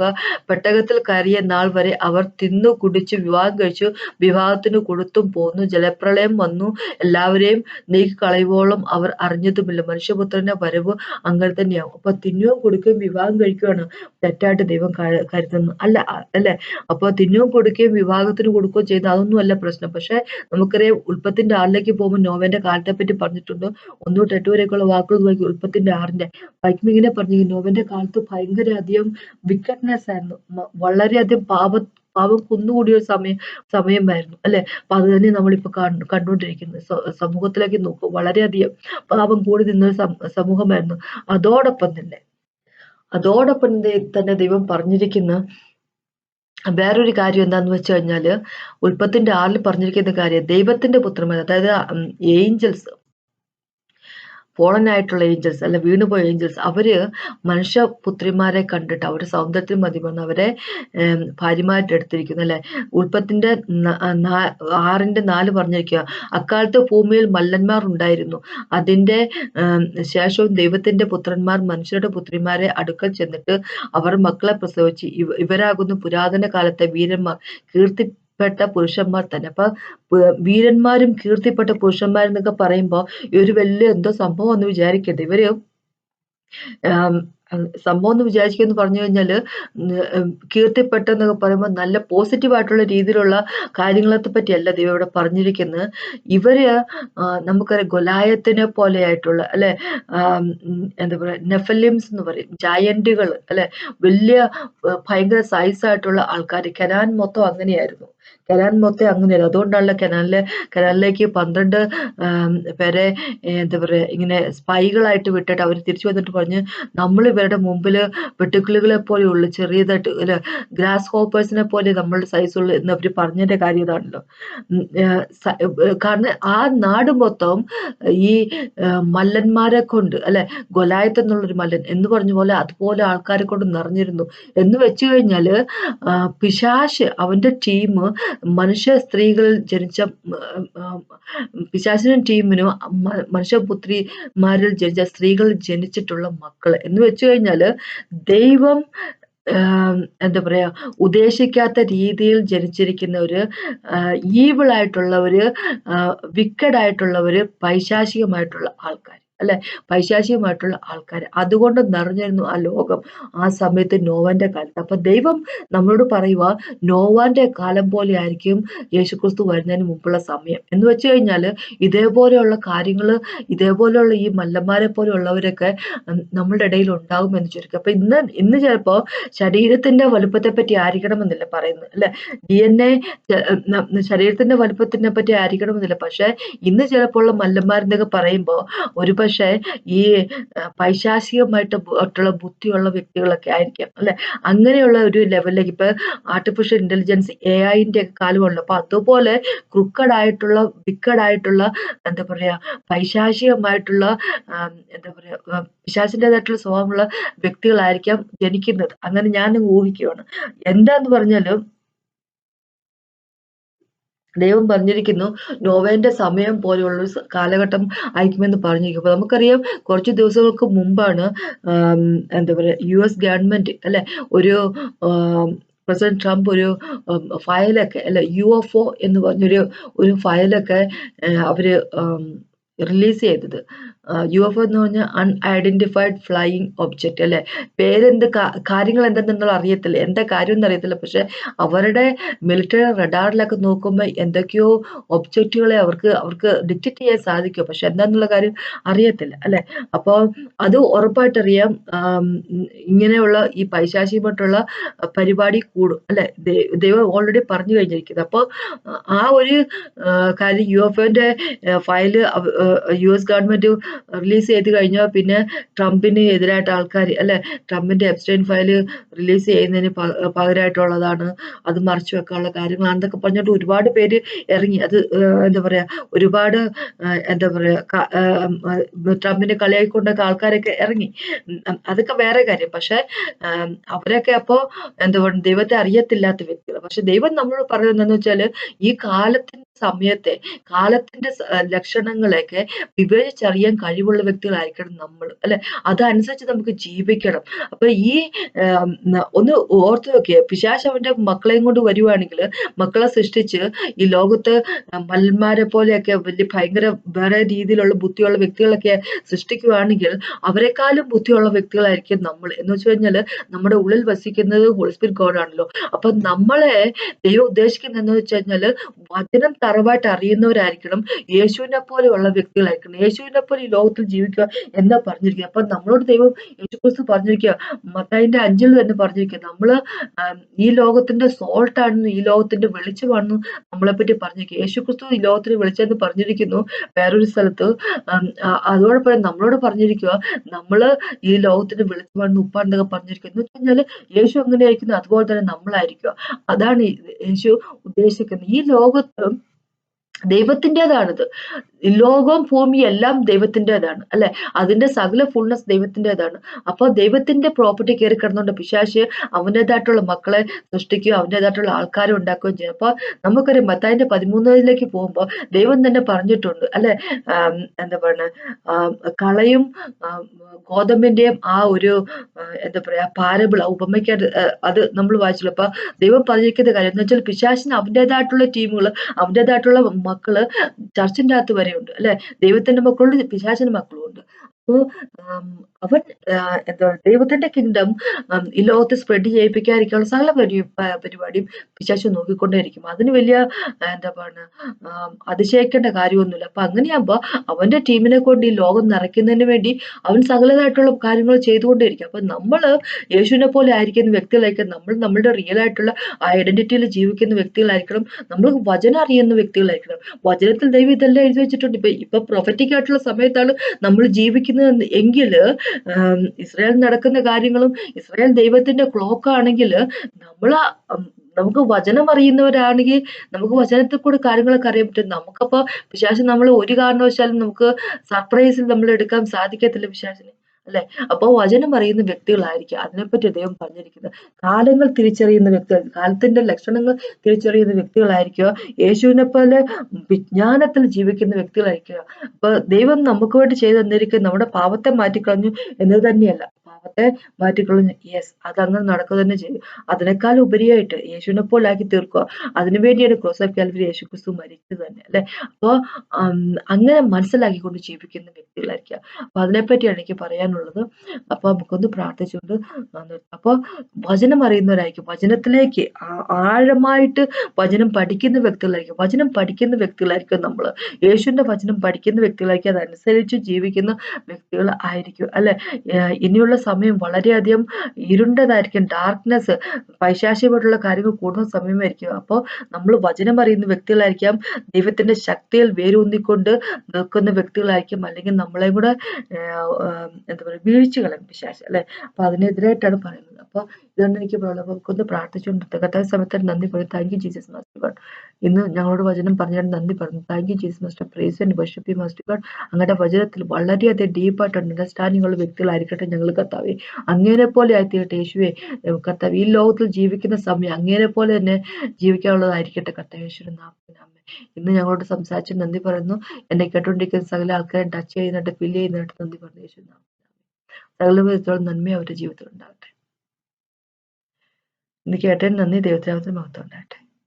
പെട്ടകത്തിൽ കയറിയ നാൾ വരെ അവർ തിന്നു കുടിച്ചു വിവാഹം കഴിച്ചു, വിവാഹത്തിന് കൊടുത്തും പോന്നു. ജലപ്രളയം വന്നു, എല്ലാവരെയും നീക്കിക്കളയുവോളം അവർ അറിഞ്ഞതുമില്ല. മനുഷ്യപുത്രന്റെ വരവ് അങ്ങനെ തന്നെയാവും. അപ്പൊ തിന്നുകയും കൊടുക്കുകയും വിവാഹം കഴിക്കുകയാണ് തെറ്റായിട്ട് ദൈവം കരുതുന്നു അല്ലെ. അപ്പൊ തിന്നുകയും കൊടുക്കുകയും വിവാഹത്തിന് കൊടുക്കുകയും ചെയ്ത് അതൊന്നും അല്ല പ്രശ്നം. പക്ഷെ നമുക്കറിയാം ഉൽപ്പത്തിന്റെ 6 പോകുമ്പോൾ നോവന്റെ കാലത്തെ പറ്റി പറഞ്ഞിട്ടുണ്ട്. 1 തൊട്ട് 8 വരെയൊക്കെയുള്ള വാക്കുകൾ വായിക്കും. ഉൽപ്പത്തിന്റെ 6 വായിക്കുമ്പോൾ ഇങ്ങനെ പറഞ്ഞിരിക്കും, നോവന്റെ കാലത്ത് ഭയങ്കര അധികം വിക്കറ്റ്നെസ് ആയിരുന്നു. വളരെയധികം പാപം കുന്നുകൂടിയ ഒരു സമയമായിരുന്നു അല്ലെ. അപ്പൊ അത് തന്നെ നമ്മളിപ്പോ കണ്ടുകൊണ്ടിരിക്കുന്നത്. സമൂഹത്തിലേക്ക് നോക്കും, വളരെയധികം പാപം കൂടി നിന്നൊരു സമൂഹമായിരുന്നു. അതോടൊപ്പം തന്നെ ദൈവം പറഞ്ഞിരിക്കുന്ന വേറൊരു കാര്യം എന്താന്ന് വെച്ച് കഴിഞ്ഞാല് ഉൽപ്പത്തിന്റെ 6 പറഞ്ഞിരിക്കുന്ന കാര്യം ദൈവത്തിന്റെ പുത്രന്മാർ, അതായത് ഏഞ്ചൽസ്, ഫോളൻ ആയിട്ടുള്ള ഏഞ്ചൽസ് അല്ല, വീണുപോയ ഏഞ്ചൽസ്, അവര് മനുഷ്യപുത്രിമാരെ കണ്ടിട്ട് അവരുടെ സൗന്ദര്യത്തിൽ മതിമറന്ന് അവരെ ഭാര്യമായിട്ട് എടുത്തിരിക്കുന്നു അല്ലെ. ഉൽപ്പത്തിന്റെ 6:4 പറഞ്ഞിരിക്കുക, അക്കാലത്ത് ഭൂമിയിൽ മല്ലന്മാർ ഉണ്ടായിരുന്നു. അതിന്റെ ശേഷവും ദൈവത്തിന്റെ പുത്രന്മാർ മനുഷ്യരുടെ പുത്രിമാരെ അടുക്കൽ ചെന്നിട്ട് അവർ മക്കളെ പ്രസവിച്ച് ഇവരാകുന്നു പുരാതന കാലത്തെ വീരന്മാർ, കീർത്തിപ്പെട്ട പുരുഷന്മാർ തന്നെ. അപ്പൊ വീരന്മാരും കീർത്തിപ്പെട്ട പുരുഷന്മാരെന്നൊക്കെ പറയുമ്പോ ഒരു വലിയ എന്തോ സംഭവം എന്ന് വിചാരിക്കരുത്. ഇവര് സംഭവം എന്ന് വിചാരിക്കുമെന്ന് പറഞ്ഞു കഴിഞ്ഞാല് കീർത്തിപ്പെട്ടെന്നൊക്കെ പറയുമ്പോൾ നല്ല പോസിറ്റീവ് ആയിട്ടുള്ള രീതിയിലുള്ള കാര്യങ്ങളെ പറ്റിയല്ല ദൈവം ഇവിടെ പറഞ്ഞിരിക്കുന്നത്. ഇവര് നമുക്കറിയാം ഗൊലായത്തിനെ പോലെ ആയിട്ടുള്ള അല്ലെ, എന്താ പറയാ നെഫലിംസ് എന്ന് പറയും, ജയന്റുകൾ അല്ലെ, വലിയ ഭയങ്കര സൈസ് ആയിട്ടുള്ള ആൾക്കാർ. കനാൻ മൊത്തം അങ്ങനെയായിരുന്നു. അതുകൊണ്ടാണല്ലോ കനാലിലേക്ക് 12 പേരെ എന്താ പറയാ ഇങ്ങനെ സ്പൈകളായിട്ട് വിട്ടിട്ട് അവർ തിരിച്ചു വന്നിട്ട് പറഞ്ഞ്, നമ്മൾ ഇവരുടെ മുമ്പില് വെട്ടുക്കിളികളെ പോലെ ഉള്ളു, ചെറിയതായിട്ട് അല്ലെ, ഗ്രാസ് ഹോപ്പേഴ്സിനെ പോലെ നമ്മളുടെ സൈസ് ഉള്ളു എന്ന് അവര് പറഞ്ഞതിന്റെ കാര്യം ഇതാണല്ലോ. കാരണം ആ നാട് മൊത്തം ഈ മല്ലന്മാരെ കൊണ്ട് അല്ലെ, ഗൊലായത്ത് എന്നുള്ളൊരു മല്ലൻ എന്ന് പറഞ്ഞ പോലെ അതുപോലെ ആൾക്കാരെ കൊണ്ട് നിറഞ്ഞിരുന്നു എന്ന് വെച്ചു കഴിഞ്ഞാല് പിശാശ് അവന്റെ ടീം മനുഷ്യ സ്ത്രീകളിൽ ജനിച്ച പിശാചിനും ടീമിനും മനുഷ്യപുത്രിമാരിൽ ജനിച്ച സ്ത്രീകളിൽ ജനിച്ചിട്ടുള്ള മക്കള് എന്ന് വെച്ചു കഴിഞ്ഞാല് ദൈവം എന്താ പറയാ, ഉദ്ദേശിക്കാത്ത രീതിയിൽ ജനിച്ചിരിക്കുന്ന ഒരു ഈവിൾ ആയിട്ടുള്ള ഒരു വിക്കഡ് ആയിട്ടുള്ള ഒരു പൈശാചികമായിട്ടുള്ള ആൾക്കാർ, അല്ലെ, പൈശാചികമായിട്ടുള്ള ആൾക്കാർ അതുകൊണ്ട് നിറഞ്ഞിരുന്നു ആ ലോകം ആ സമയത്ത് നോവാന്റെ കാലത്ത്. അപ്പൊ ദൈവം നമ്മളോട് പറയുക, നോവാന്റെ കാലം പോലെ ആയിരിക്കും യേശുക്രിസ്തു വരുന്നതിന് മുമ്പുള്ള സമയം എന്ന് വെച്ച് കഴിഞ്ഞാൽ ഇതേപോലെയുള്ള കാര്യങ്ങൾ, ഇതേപോലെയുള്ള ഈ മല്ലന്മാരെ പോലെയുള്ളവരൊക്കെ നമ്മളുടെ ഇടയിൽ ഉണ്ടാകുമെന്ന് ചുരുക്കം. അപ്പൊ ഇന്ന് ചിലപ്പോ ശരീരത്തിന്റെ വലുപ്പത്തെ പറ്റി ആയിരിക്കണമെന്നില്ല പറയുന്നത്, അല്ലെ, DNA ശരീരത്തിന്റെ വലുപ്പത്തിനെ പറ്റി ആയിരിക്കണമെന്നില്ല. പക്ഷെ ഇന്ന് ചിലപ്പോൾ ഉള്ള മല്ലന്മാരെന്നൊക്കെ പറയുമ്പോ ഒരുപക്ഷെ ഈ പൈശാചികമായിട്ടുള്ള ബുദ്ധിയുള്ള വ്യക്തികളൊക്കെ ആയിരിക്കാം, അല്ലെ. അങ്ങനെയുള്ള ഒരു ലെവലിലേക്ക് ഇപ്പൊ ആർട്ടിഫിഷ്യൽ ഇന്റലിജൻസ് AI-ന്റെ ഒക്കെ കാലമുണ്ട്. അപ്പൊ അതുപോലെ ക്രുക്കഡായിട്ടുള്ള വിക്കഡായിട്ടുള്ള എന്താ പറയാ, പൈശാചികമായിട്ടുള്ള എന്താ പറയാ, പിശാചിൻ്റെതായിട്ടുള്ള സ്വഭാവമുള്ള വ്യക്തികളായിരിക്കാം ജനിക്കുന്നത്. അങ്ങനെ ഞാൻ ഊഹിക്കുകയാണ്. എന്താന്ന് പറഞ്ഞാലും ദൈവം പറഞ്ഞിരിക്കുന്നു നോവേന്റെ സമയം പോലെയുള്ള ഒരു കാലഘട്ടം അയക്കുമെന്ന് പറഞ്ഞിരിക്കും. അപ്പൊ നമുക്കറിയാം കുറച്ച് ദിവസങ്ങൾക്ക് മുമ്പാണ് എന്താ പറയാ, US ഗവൺമെന്റ്, അല്ലെ, ഒരു പ്രസിഡന്റ് ട്രംപ് ഒരു ഫയലൊക്കെ, അല്ലെ, UFO എന്ന് പറഞ്ഞൊരു ഫയലൊക്കെ അവര് റിലീസ് ചെയ്തത്. UFO എന്ന് പറഞ്ഞാൽ അൺഐഡന്റിഫൈഡ് ഫ്ലൈയിങ് ഒബ്ജക്റ്റ്, അല്ലെ. പേരെന്ത് കാര്യങ്ങൾ എന്തെന്നുള്ള അറിയത്തില്ല, എന്താ കാര്യം എന്ന് അറിയത്തില്ല. പക്ഷെ അവരുടെ മിലിറ്ററി റഡാറിലൊക്കെ നോക്കുമ്പോൾ എന്തൊക്കെയോ ഒബ്ജക്റ്റുകളെ അവർക്ക് ഡിറ്റക്ട് ചെയ്യാൻ സാധിക്കും. പക്ഷെ എന്താന്നുള്ള കാര്യം അറിയത്തില്ല, അല്ലെ. അപ്പോൾ അത് ഉറപ്പായിട്ടറിയാം, ഇങ്ങനെയുള്ള ഈ പൈശാചികമായിട്ടുള്ള പരിപാടി കൂടും, അല്ലെ. ദൈവം ഓൾറെഡി പറഞ്ഞു കഴിഞ്ഞിരിക്കുന്നത്. അപ്പോൾ ആ ഒരു കാര്യം UFOന്റെ ഫയല് US ഗവൺമെന്റ് റിലീസ് ചെയ്ത് കഴിഞ്ഞാൽ പിന്നെ ട്രംപിന് എതിരായിട്ട് ആൾക്കാർ, അല്ലെ, ട്രംപിന്റെ എപ്സ്റ്റൈൻ ഫയല് റിലീസ് ചെയ്യുന്നതിന് പകരമായിട്ടുള്ളതാണ്, അത് മറച്ചു വെക്കാനുള്ള കാര്യങ്ങളാണെന്നൊക്കെ പറഞ്ഞിട്ട് ഒരുപാട് പേര് ഇറങ്ങി. അത് എന്താ പറയാ, ഒരുപാട് എന്താ പറയാ, ട്രംപിനെ കളിയാക്കിക്കൊണ്ടൊക്കെ ആൾക്കാരൊക്കെ ഇറങ്ങി. അതൊക്കെ വേറെ കാര്യം. പക്ഷെ അവരൊക്കെ അപ്പോ എന്താ പറയുക, ദൈവത്തെ അറിയത്തില്ലാത്ത വ്യക്തികൾ. പക്ഷെ ദൈവം നമ്മളോട് പറയുന്നത് എന്താന്ന് വെച്ചാല്, ഈ കാലത്തിന്റെ സമയത്തെ, കാലത്തിന്റെ ലക്ഷണങ്ങളെയൊക്കെ വിവേചിച്ചറിയാൻ കഴിവുള്ള വ്യക്തികളായിരിക്കണം നമ്മൾ, അല്ലെ. അതനുസരിച്ച് നമുക്ക് ജീവിക്കണം. അപ്പൊ ഈ ഒന്ന് ഓർത്തു നോക്കിയേ, പിശാച് അവന്റെ മക്കളെയും കൊണ്ട് വരുവാണെങ്കിൽ, മക്കളെ സൃഷ്ടിച്ച് ഈ ലോകത്ത് മൽമാരെ പോലെയൊക്കെ വലിയ ഭയങ്കര വേറെ രീതിയിലുള്ള ബുദ്ധിയുള്ള വ്യക്തികളൊക്കെ സൃഷ്ടിക്കുകയാണെങ്കിൽ അവരെക്കാളും ബുദ്ധിയുള്ള വ്യക്തികളായിരിക്കും നമ്മൾ. എന്ന് വെച്ച് കഴിഞ്ഞാൽ നമ്മുടെ ഉള്ളിൽ വസിക്കുന്നത് ഹോളി സ്പിരിറ്റ് ഗോഡ് ആണല്ലോ. അപ്പൊ നമ്മളെ ദൈവം ഉദ്ദേശിക്കുന്നത് എന്ന് വെച്ച് കഴിഞ്ഞാല് വചനം തറവായിട്ട് അറിയുന്നവരായിരിക്കണം, യേശുവിനെ പോലെയുള്ള വ്യക്തികളായിരിക്കണം. യേശുവിനെ പോലെ ഈ ലോകത്തിൽ ജീവിക്കുക എന്നാ പറഞ്ഞിരിക്കുക. അപ്പൊ നമ്മളോട് ദൈവം യേശുക്രിസ്തു പറഞ്ഞിരിക്കുക, മത്തായിന്റെ 5 തന്നെ പറഞ്ഞിരിക്കുക, നമ്മള് ഈ ലോകത്തിന്റെ സോൾട്ട് ആണെന്ന്, ഈ ലോകത്തിന്റെ വെളിച്ചമാണെന്ന് നമ്മളെ പറ്റി പറഞ്ഞിരിക്കുക. യേശുക്രിസ്തു ഈ ലോകത്തിന് വെളിച്ചെന്ന് പറഞ്ഞിരിക്കുന്നു വേറൊരു സ്ഥലത്ത്. അതോടൊപ്പം നമ്മളോട് പറഞ്ഞിരിക്കുക, നമ്മള് ഈ ലോകത്തിന്റെ വെളിച്ചമാണെന്ന്, ഉപ്പാണെന്നൊക്കെ പറഞ്ഞിരിക്കുക. എന്ന് വെച്ച് കഴിഞ്ഞാല് യേശു എങ്ങനെയായിരിക്കുന്നു അതുപോലെ തന്നെ നമ്മളായിരിക്കുക. അതാണ് യേശു ഉദ്ദേശിക്കുന്നത്. ഈ ലോകത്ത് ദൈവത്തിൻ്റെതാണിത്. ലോകവും ഭൂമിയും എല്ലാം ദൈവത്തിൻ്റെതാണ്, അല്ലെ. അതിന്റെ സകല ഫുൾനെസ് ദൈവത്തിൻ്റെതാണ്. അപ്പോൾ ദൈവത്തിന്റെ പ്രോപ്പർട്ടി കയറി കിടന്നുകൊണ്ട് പിശാച് അവൻ്റെതായിട്ടുള്ള മക്കളെ സൃഷ്ടിക്കുകയും അവൻ്റെതായിട്ടുള്ള ആൾക്കാരെ ഉണ്ടാക്കുകയും ചെയ്യും. അപ്പൊ നമുക്കറിയാം മത്തായിന്റെ 13 പോകുമ്പോൾ ദൈവം തന്നെ പറഞ്ഞിട്ടുണ്ട്, അല്ലെ, എന്താ പറയുക, കളയും ഗോതമ്പിന്റെയും ആ ഒരു എന്താ പറയാ പാരബിൾ, ഉപമയ്ക്കായിട്ട് അത് നമ്മൾ വായിച്ചല്ലോ. അപ്പൊ ദൈവം പറഞ്ഞിരിക്കുന്ന കാര്യം എന്ന് വെച്ചാൽ പിശാചിന് അവൻ്റെതായിട്ടുള്ള ടീമുകൾ, അവൻ്റെതായിട്ടുള്ള മക്കള് ചർച്ചിന്റെ അകത്ത് വരെയുണ്ട്, അല്ലെ. ദൈവത്തിന്റെ മക്കളുണ്ട്, പിശാചിന്റെ മക്കളും ഉണ്ട്. അപ്പോ അവൻ എന്താ ദൈവത്തിന്റെ കിങ്ഡം ഈ ലോകത്ത് സ്പ്രെഡ് ചെയ്യിപ്പിക്കാതിരിക്കാനുള്ള സകല പരിപാടിയും പിശാച് നോക്കിക്കൊണ്ടേയിരിക്കും. അതിന് വലിയ എന്താ പറയുക, അതിശയിക്കേണ്ട കാര്യമൊന്നുമില്ല. അപ്പൊ അങ്ങനെയാകുമ്പോ അവന്റെ ടീമിനെ കൊണ്ട് ഈ ലോകം നിറയ്ക്കുന്നതിന് വേണ്ടി അവൻ സകലതായിട്ടുള്ള കാര്യങ്ങൾ ചെയ്തുകൊണ്ടേയിരിക്കും. അപ്പൊ നമ്മള് യേശുവിനെ പോലെ ആയിരിക്കുന്ന വ്യക്തികളായിരിക്കും. നമ്മൾ നമ്മളുടെ റിയൽ ആയിട്ടുള്ള ഐഡന്റിറ്റിയിൽ ജീവിക്കുന്ന വ്യക്തികളായിരിക്കണം. നമ്മൾ വചനം അറിയുന്ന വ്യക്തികളായിരിക്കണം. വചനത്തിൽ ദൈവം ഇതെല്ലാം എഴുതി വെച്ചിട്ടുണ്ട്. ഇപ്പൊ പ്രൊഫറ്റിക് ആയിട്ടുള്ള സമയത്താണ് നമ്മൾ ജീവിക്കുന്നത് എങ്കിൽ, ഇസ്രായേൽ നടക്കുന്ന കാര്യങ്ങളും ഇസ്രായേൽ ദൈവത്തിന്റെ ക്ലോക്ക് ആണെങ്കിൽ, നമുക്ക് വചനം അറിയുന്നവരാണെങ്കിൽ നമുക്ക് വചനത്തിൽ കൂടെ കാര്യങ്ങളൊക്കെ അറിയാൻ പറ്റും. നമുക്കപ്പോ പിശാച് നമ്മൾ ഒരു കാരണവശാലും നമുക്ക് സർപ്രൈസിൽ നമ്മൾ എടുക്കാൻ സാധിക്കത്തില്ല പിശാചിനെ, അല്ലെ. അപ്പൊ വചനം അറിയുന്ന വ്യക്തികളായിരിക്കും. അതിനെപ്പറ്റി ദൈവം പറഞ്ഞിരിക്കുന്നത് കാലങ്ങൾ തിരിച്ചറിയുന്ന വ്യക്തികൾ, കാലത്തിന്റെ ലക്ഷണങ്ങൾ തിരിച്ചറിയുന്ന വ്യക്തികളായിരിക്കുക. യേശുവിനെ പോലെ വിജ്ഞാനത്തിൽ ജീവിക്കുന്ന വ്യക്തികളായിരിക്കുക. അപ്പൊ ദൈവം നമുക്ക് വേണ്ടി ചെയ്തു തന്നിരിക്കുന്ന നമ്മുടെ പാപത്തെ മാറ്റിക്കളഞ്ഞു എന്നത് തന്നെയല്ല, പാപത്തെ മാറ്റിക്കളഞ്ഞു. യെസ്, അതങ്ങനെ നടക്കുക തന്നെ ചെയ്യും. അതിനേക്കാൾ ഉപരിയായിട്ട് യേശുവിനെ പോലെ ആക്കി തീർക്കുക. അതിനുവേണ്ടിയാണ് ക്രോസ് ഓഫ് കാൽവരി യേശു ക്രിസ്തു മരിച്ചത് തന്നെ അല്ലെ. അപ്പോ അങ്ങനെ മനസ്സിലാക്കിക്കൊണ്ട് ജീവിക്കുന്ന വ്യക്തികളായിരിക്കുക. അപ്പൊ അതിനെപ്പറ്റിയാണ് എനിക്ക് പറയാനുള്ളത്. അപ്പൊ നമുക്കൊന്ന് പ്രാർത്ഥിച്ചുകൊണ്ട് അപ്പൊ വചനം അറിയുന്നവരായിരിക്കും, വചനത്തിലേക്ക് ആഴമായിട്ട് വചനം പഠിക്കുന്ന വ്യക്തികളായിരിക്കും, വചനം പഠിക്കുന്ന വ്യക്തികളായിരിക്കും നമ്മള്. യേശുവിന്റെ വചനം പഠിക്കുന്ന വ്യക്തികളായിരിക്കും, അതനുസരിച്ച് ജീവിക്കുന്ന വ്യക്തികൾ ആയിരിക്കും അല്ലെ. ഇനിയുള്ള സമയം വളരെയധികം ഇരുണ്ടതായിരിക്കും, ഡാർക്ക്നെസ്, പൈശാചികമായിട്ടുള്ള കാര്യങ്ങൾ കൂടുന്ന സമയമായിരിക്കും. അപ്പോൾ നമ്മൾ വചനം അറിയുന്ന വ്യക്തികളായിരിക്കാം, ദൈവത്തിന്റെ ശക്തിയിൽ വേരൂന്നിക്കൊണ്ട് നിൽക്കുന്ന വ്യക്തികളായിരിക്കും, അല്ലെങ്കിൽ നമ്മളെ കൂടെ എന്താ പറയുക വീഴ്ച കളയും പിശാച് അല്ലെ. അപ്പൊ അതിനെതിരായിട്ടാണ് പറയുന്നത്. അപ്പൊ ഇതാണ് എനിക്ക് പറയുന്നത്. അപ്പൊ നമുക്കൊന്ന് പ്രാർത്ഥിച്ചുകൊണ്ട് കർത്താവ് സമയത്ത് നന്ദി പറയും. Thank you Jesus master God. ഇന്ന് ഞങ്ങളോട് വചനം പറഞ്ഞാൽ നന്ദി പറഞ്ഞു. Thank you Jesus master. Praise and worship you master God. അങ്ങയുടെ വചനത്തിൽ വളരെയധികം ഡീപ്പായിട്ട് അണ്ടർസ്റ്റാൻഡിംഗ് ഉള്ള വ്യക്തികളായിരിക്കട്ടെ ഞങ്ങൾ കർത്താവെ. അങ്ങേരെ പോലെ ആയിത്തീരട്ടെ യേശുവെ. കർത്താവ് ഈ ലോകത്തിൽ ജീവിക്കുന്ന സമയം അങ്ങേരെ പോലെ തന്നെ ജീവിക്കാനുള്ളതായിരിക്കട്ടെ കർത്താവ് യേശുവിന്റെ നാമത്തിൽ. ആമേൻ. ഇന്ന് ഞങ്ങളോട് സംസാരിച്ച് നന്ദി പറയുന്നു. എന്നെ കേട്ടുകൊണ്ടിരിക്കുന്ന സകല ആൾക്കാരെ ടച്ച് ചെയ്യുന്നുണ്ട്, ഫീൽ ചെയ്യുന്നതായിട്ട് നന്ദി പറഞ്ഞു യേശുവിന്റെ നാമത്തിൽ. സകല വിധത്തോളം നന്മ അവരുടെ ജീവിതത്തിൽ ഉണ്ടാകട്ടെ. ഇന്ന് കേട്ടതിന് നന്ദി. ദൈവത്തിനാമത്തിൽ മഹത്വം ഉണ്ടാകട്ടെ.